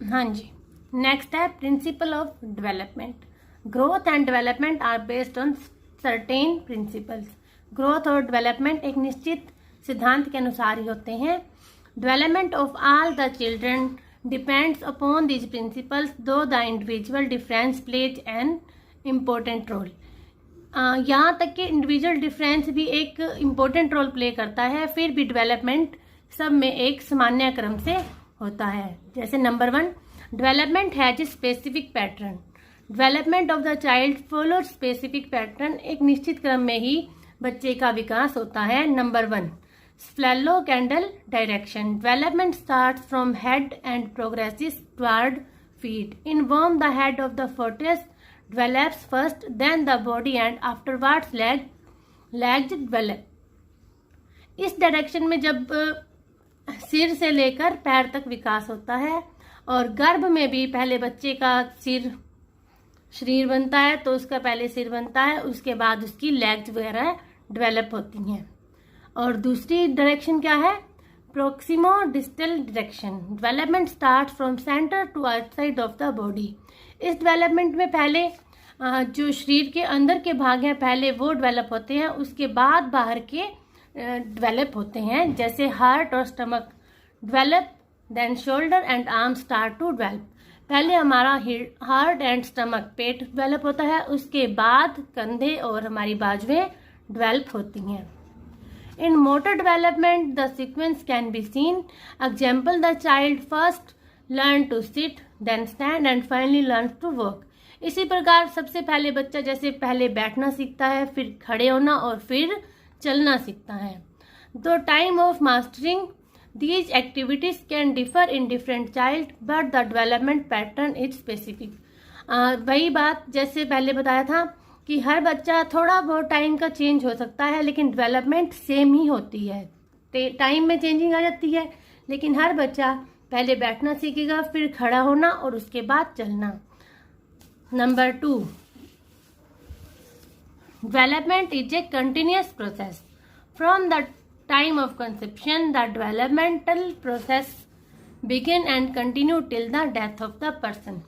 हाँ जी, नेक्स्ट है principle of development. Growth and development are based on certain principles. Growth और development एक निश्चित सिद्धांत के अनुसार ही होते हैं। Development of all the children depends upon these principles, though the individual difference plays an important role. यहाँ तक कि इंडिविजुअल डिफरेंस भी एक इम्पोर्टेंट रोल प्ले करता है, फिर भी डेवलपमेंट सब में एक सामान्य क्रम से होता है। जैसे number 1, development has specific pattern. Development of the child follow specific pattern. एक निश्चित क्रम में ही बच्चे का विकास होता है। Number 1, cephalocaudal direction. Development starts from head and progresses toward feet. In वर्म the head of the foetus develops first, then the body and afterwards legs develop। इस डायरेक्शन में जब सिर से लेकर पैर तक विकास होता है, और गर्भ में भी पहले बच्चे का शरीर बनता है, तो उसका पहले सिर बनता है, उसके बाद उसकी लेग्स वगैरह डेवलप होती हैं। और दूसरी डायरेक्शन क्या है? Proximodistal direction. Development start from centre to outside of the body. इस डेवलपमेंट में पहले जो शरीर के अंदर के भाग हैं पहले वो डेवलप होते हैं, उसके बाद बाहर के डेवलप होते हैं। जैसे हार्ट और stomach develop, then shoulder and arm start to develop. पहले हमारा हार्ट एंड स्टमक, पेट डेवलप होता है, उसके बाद कंधे और हमारी बाजुएं डेवलप होती हैं। In motor development, the sequence can be seen. Example: the child first learn to sit, then stand, and finally learns to walk. इसी प्रकार सबसे पहले बच्चा जैसे पहले बैठना सीखता है, फिर खड़े होना और फिर चलना सीखता है। The time of mastering these activities can differ in different child, but the development pattern is specific. वही बात जैसे पहले बताया था कि हर बच्चा थोड़ा बहुत टाइम का चेंज हो सकता है, लेकिन डेवलपमेंट सेम ही होती है। टाइम में चेंजिंग आ जाती है, लेकिन हर बच्चा पहले बैठना सीखेगा, फिर खड़ा होना और उसके बाद चलना। Number 2, development is a continuous process. From the time of conception the developmental process begin and continue till the death of the person.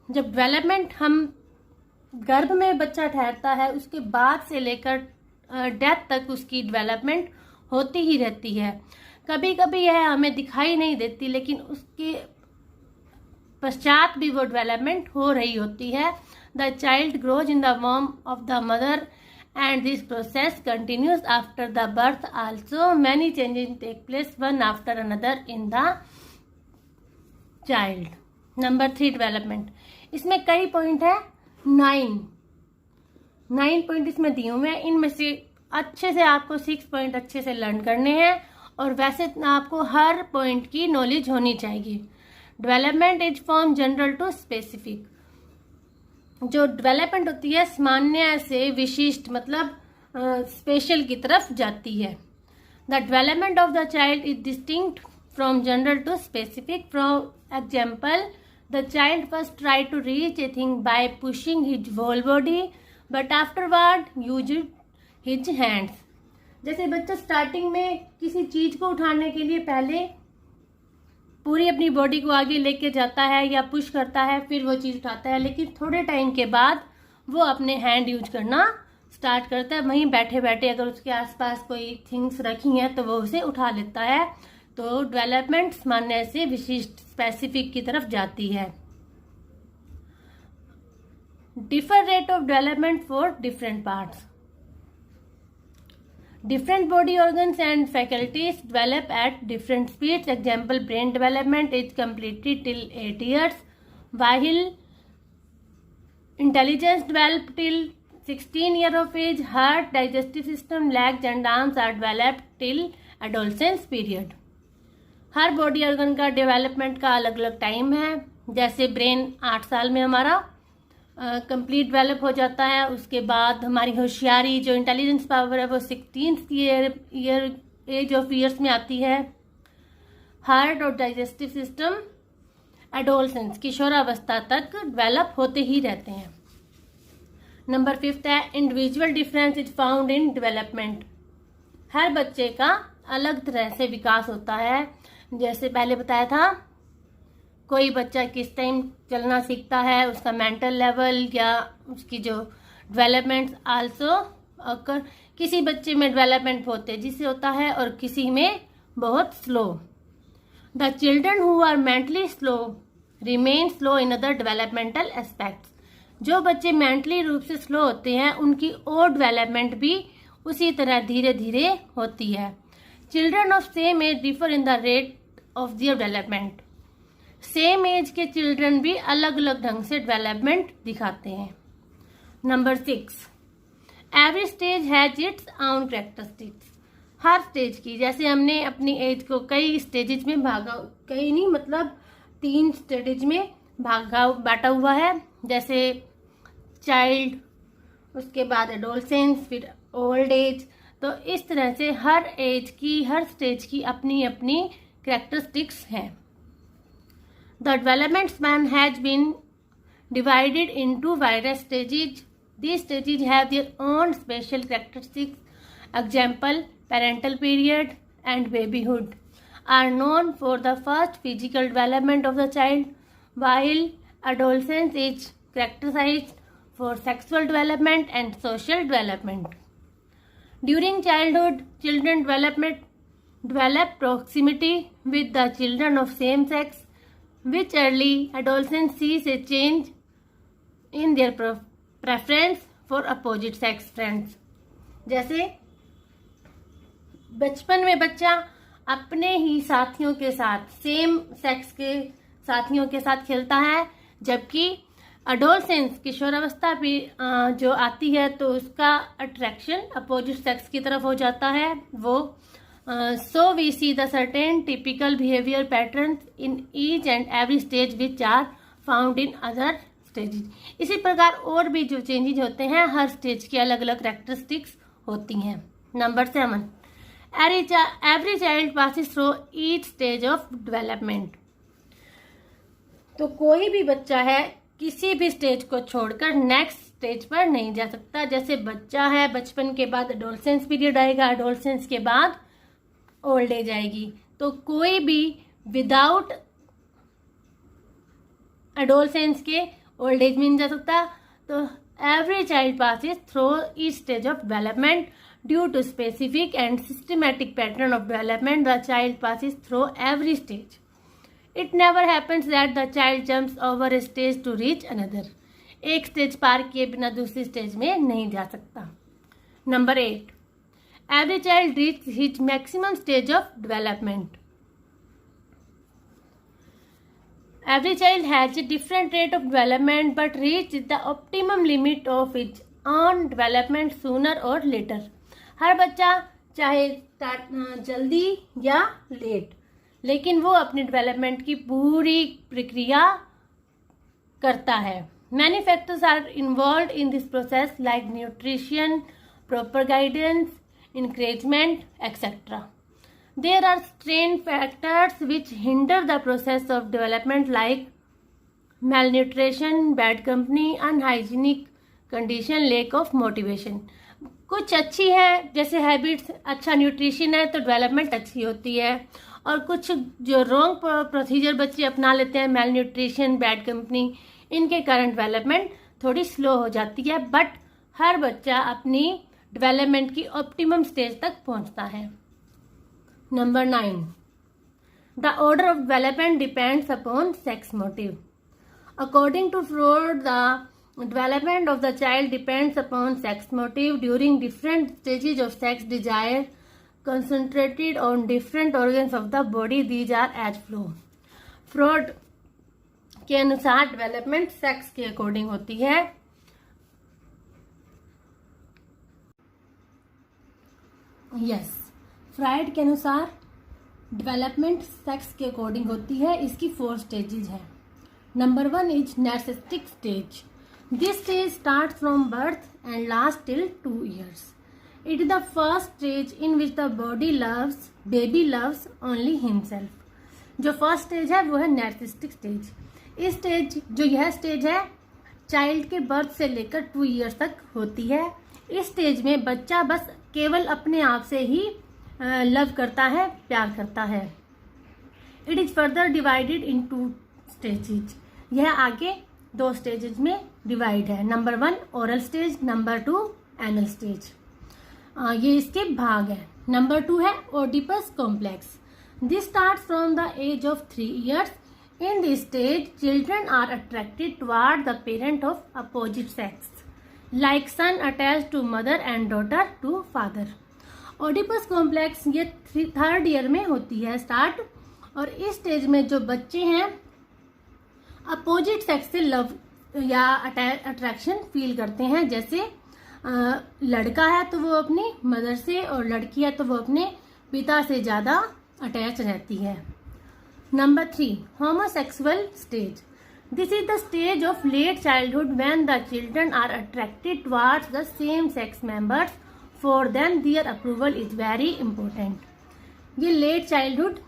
जब डेवलपमेंट हम गर्भ में बच्चा ठहरता है, उसके बाद से लेकर डेथ तक उसकी डेवलपमेंट होती ही रहती है। कभी कभी यह हमें दिखाई नहीं देती, लेकिन उसके पश्चात भी वो डेवलपमेंट हो रही होती है। The child grows in the वॉर्म of the mother and this process continues after the birth also. Many changes take place one after another in the child. Number 3, development. इसमें कई पॉइंट है, 9 पॉइंट इसमें दिए हुए हैं। इनमें से अच्छे से आपको 6 पॉइंट अच्छे से लर्न करने हैं, और वैसे आपको हर पॉइंट की नॉलेज होनी चाहिए। Development is from general to specific. जो डेवलपमेंट होती है सामान्य से विशिष्ट मतलब स्पेशल की तरफ जाती है। The development of the child is distinct from general to specific. For example, the child first tried to reach a thing by pushing his whole body, but afterward used his hands। जैसे बच्चा starting में किसी चीज को उठाने के लिए पहले पूरी अपनी बॉडी को आगे लेके जाता है या पुश करता है, फिर वो चीज उठाता है, लेकिन थोड़े टाइम के बाद वो अपने हैंड यूज करना स्टार्ट करता है। वहीं बैठे बैठे अगर उसके आसपास कोई थिंग्स रखी हैं तो वो उसे उठा लेता है। तो डेवलपमेंट सामान्य से विशिष्ट स्पेसिफिक की तरफ जाती है। Differ rate of development for different parts. Different body organs and faculties develop at different speeds. Example, brain development is completed till 8 years, while intelligence developed till 16 years of age. Heart, digestive system, legs and arms are developed till adolescence period। Her body organ का development का अलग अलग time है। जैसे brain 8 साल में हमारा complete develop हो जाता है, उसके बाद हमारी होशियारी जो इंटेलिजेंस पावर है वो 16th एज ऑफ ईयर्स में आती है। हार्ट और डाइजेस्टिव सिस्टम एडोलसेंस किशोरावस्था तक डेवलप होते ही रहते हैं। नंबर 5 है individual difference is found in development. हर बच्चे का अलग तरह से विकास होता है। जैसे पहले बताया था, कोई बच्चा किस टाइम चलना सीखता है, उसका मेंटल लेवल या उसकी जो डेवलपमेंट आल्सो अकर, किसी बच्चे में डेवलपमेंट बहुत तेजी से होता है और किसी में बहुत slow. The children who are mentally slow remain slow in other developmental aspects. जो बच्चे मेंटली रूप से स्लो होते हैं उनकी और डेवलपमेंट भी उसी तरह धीरे धीरे होती है। Children of same age differ in the rate of their development. Same age के चिल्ड्रन भी अलग अलग ढंग से डेवलपमेंट दिखाते हैं। Number 6, every stage has its own characteristics. हर स्टेज की, जैसे हमने अपनी एज को कई स्टेजेज में भागा, कई नहीं मतलब 3 स्टेजेज में बांटा हुआ है, जैसे चाइल्ड, उसके बाद एडोलसेंस, फिर ओल्ड एज। तो इस तरह से हर एज की, हर स्टेज की अपनी अपनी कैरेक्टरिस्टिक्स हैं। The development span has been divided into various stages. These stages have their own special characteristics. Example, parental period and babyhood are known for the first physical development of the child, while adolescence is characterized for sexual development and social development. During childhood, children develop proximity with the children of same sex, which early adolescence sees a change in their preference for opposite sex friends. जैसे बचपन में बच्चा अपने ही साथियों के साथ, same sex के साथियों के साथ खेलता है, जबकि एडोलसेंस, किशोरावस्था भी जो आती है तो उसका अट्रैक्शन अपोजिट सेक्स की तरफ हो जाता है वो। So we see the certain typical behavior patterns in each and every stage which are found in other stages. इसी प्रकार और भी जो चेंजेज होते हैं हर स्टेज की अलग अलग कैरेक्टरिस्टिक्स होती हैं। Number 7, every child passes through each stage of development. तो कोई भी बच्चा है किसी भी स्टेज को छोड़कर नेक्स्ट स्टेज पर नहीं जा सकता। जैसे बच्चा है, बचपन के बाद एडोलसेंस पीरियड आएगा, एडोलसेंस के बाद ओल्ड एज आएगी, तो कोई भी विदाउट एडोलसेंस के ओल्ड एज में नहीं जा सकता। तो every child passes through each stage of development due to specific and systematic pattern of development the child passes through every stage. It never happens that the child jumps over a stage to reach another. एक stage पार किए बिना दूसरी stage में नहीं जा सकता। Number 8, every child reaches his maximum stage of development. Every child has a different rate of development but reaches the optimum limit of its own development sooner or later. हर बच्चा चाहे जल्दी या लेट, लेकिन वो अपनी डेवलपमेंट की पूरी प्रक्रिया करता है। Many factors are involved in this process like nutrition, proper guidance, encouragement, etc. There are strain factors which hinder the process of development like malnutrition, bad company, unhygienic condition, lack of motivation. कुछ अच्छी है जैसे habits, अच्छा nutrition है तो development अच्छी होती है, और कुछ जो रॉन्ग प्रोसीजर बच्चे अपना लेते हैं, मेल न्यूट्रिशन, बैड कंपनी, इनके कारण डेवलपमेंट थोड़ी स्लो हो जाती है। बट हर बच्चा अपनी डेवलपमेंट की ऑप्टिमम स्टेज तक पहुंचता है। Number 9, the order of development depends upon sex motive. According to Freud, द development of the child depends upon sex motive during different stages of sex desire concentrated on different organs of the body. These are as follows. Fraud के अनुसार development sex के according होती है। Fried के अनुसार development sex के according होती है। इसकी 4 स्टेजेस है। Number 1 is narcissistic stage. This stage starts from birth and lasts till 2 years. It is the first stage in which the baby loves only himself. जो फर्स्ट स्टेज है वो है narcissistic stage. यह stage है child के birth से लेकर 2 years तक होती है। इस स्टेज में बच्चा बस केवल अपने आप से ही लव करता है, प्यार करता है। It is further divided in 2 stages. यह आगे 2 स्टेजेज में डिवाइड है। Number 1 oral stage, number 2 anal stage. ये इसके भाग है। नंबर 2 है Oedipus complex. This start from the age of 3 years. In this stage, children are attracted toward the parent of opposite sex, like son attached to mother and daughter to father. Oedipus complex ये 3rd year में होती है start, और इस stage में जो बच्चे हैं अपोजिट सेक्स से लव या अट्रैक्शन फील करते हैं। जैसे लड़का है तो वो अपनी मदर से, और लड़की है तो वो अपने पिता से ज़्यादा अटैच रहती है। Number 3 homosexual stage. This is the stage of late childhood when the children are attracted towards the same sex members. For them their approval is very important. ये लेट चाइल्डहुड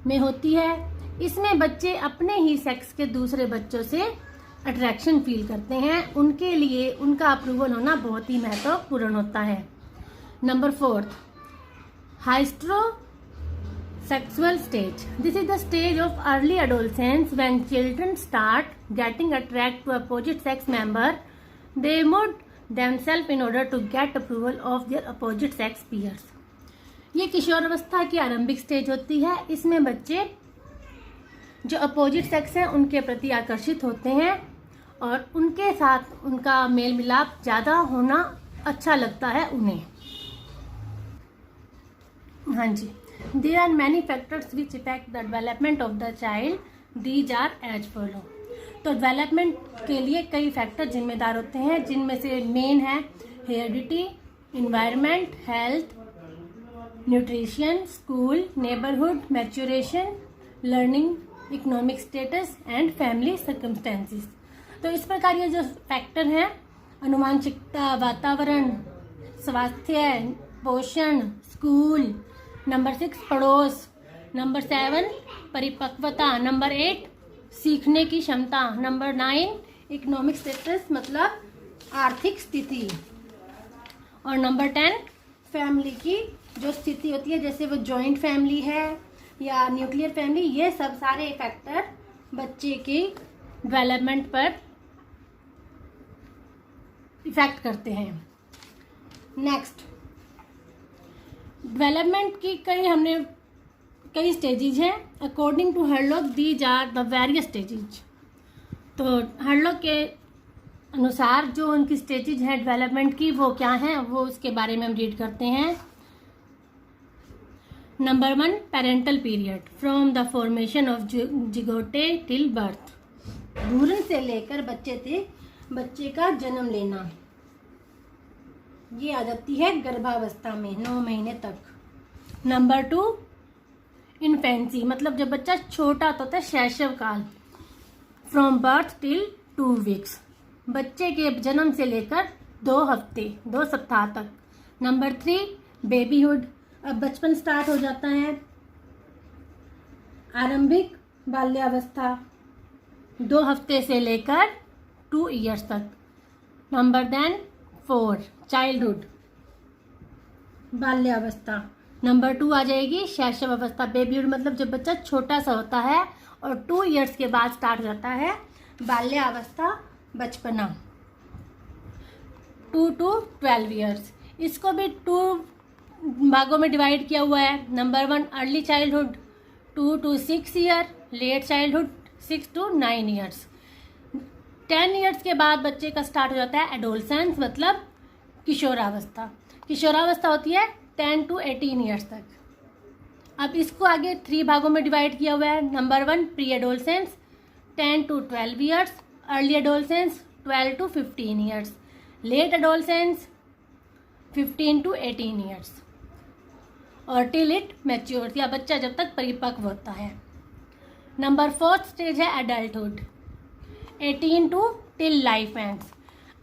में होती है। इसमें बच्चे अपने ही सेक्स के दूसरे बच्चों से अट्रैक्शन फील करते हैं। उनके लिए उनका अप्रूवल होना बहुत ही महत्वपूर्ण होता है। Number 4 heterosexual stage. This is the stage of early adolescence when children start getting attract to opposite sex member. They mould themselves in order to get approval of their opposite sex peers. ये किशोरावस्था की आरंभिक stage होती है। इसमें बच्चे जो opposite sex हैं उनके प्रति आकर्षित होते हैं और उनके साथ उनका मेल मिलाप ज़्यादा होना अच्छा लगता है उन्हें। हाँ जी, there are many factors which affect the development of the child, these are as follow. तो डेवलपमेंट के लिए कई फैक्टर जिम्मेदार होते हैं, जिनमें से मेन है heredity, environment, health, nutrition, school, neighbourhood, maturation, learning, economic status and family circumstances. तो इस प्रकार ये जो फैक्टर हैं, अनुवांशिकता, वातावरण, स्वास्थ्य, पोषण, स्कूल, नंबर 6 पड़ोस, नंबर 7 परिपक्वता, नंबर 8 सीखने की क्षमता, नंबर 9 इकोनॉमिक स्टेटस मतलब आर्थिक स्थिति, और नंबर 10 फैमिली की जो स्थिति होती है, जैसे वो जॉइंट फैमिली है या न्यूक्लियर फैमिली। ये सब सारे फैक्टर बच्चे की डेवलपमेंट पर इफेक्ट करते हैं। नेक्स्ट, डेवलपमेंट की कई स्टेजेज हैं। According to Hurlock these are the various stages. तो हर्लॉक के अनुसार जो उनकी स्टेजेज हैं डेवलपमेंट की वो क्या हैं, वो उसके बारे में हम रीड करते हैं। Number 1 prenatal period, from the formation of zygote till birth. भ्रूण से लेकर बच्चे का जन्म लेना, ये आ जाती है गर्भावस्था में 9 महीने तक। नंबर 2 इन्फेंसी, मतलब जब बच्चा छोटा होता है, शैशव काल, फ्रॉम बर्थ टिल 2 weeks, बच्चे के जन्म से लेकर 2 सप्ताह तक। नंबर 3 बेबीहुड, अब बचपन स्टार्ट हो जाता है। आरंभिक बाल्यावस्था 2 हफ्ते से लेकर 2 years तक। नंबर 4 चाइल्डहुड, बाल्यावस्था। नंबर 2 आ जाएगी शैशव अवस्था, बेबीहुड, मतलब जब बच्चा छोटा सा होता है, और 2 years के बाद स्टार्ट हो जाता है बाल्यावस्था, बचपना, 2 to 12 years। इसको भी 2 भागों में डिवाइड किया हुआ है। Number 1 early childhood 2 to 6 years, late childhood 6 to 9 years। 10 years के बाद बच्चे का स्टार्ट हो जाता है एडोलसेंस, मतलब किशोरावस्था। किशोरावस्था होती है 10 to 18 years तक। अब इसको आगे 3 भागों में डिवाइड किया हुआ है। Number 1 pre adolescence 10 to 12 years, early adolescence 12 to 15 years, late adolescence 15 to 18 years, और टिल इट मैच्योर, या बच्चा जब तक परिपक्व होता है। नंबर 4 स्टेज है adulthood 18 to till life ends.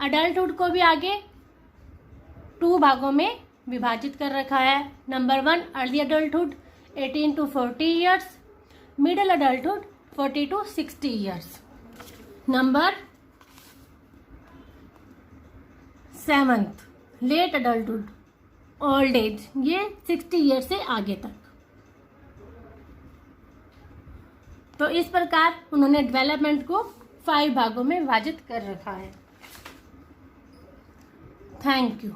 Adulthood को भी आगे 2 भागों में विभाजित कर रखा है। Number 1 early adulthood 18 to 40 years, middle adulthood 40 to 60 years। Number 7 late adulthood old age, ये 60 years से आगे तक। तो इस प्रकार उन्होंने डेवलपमेंट को 5 भागों में विभाजित कर रखा है। Thank you.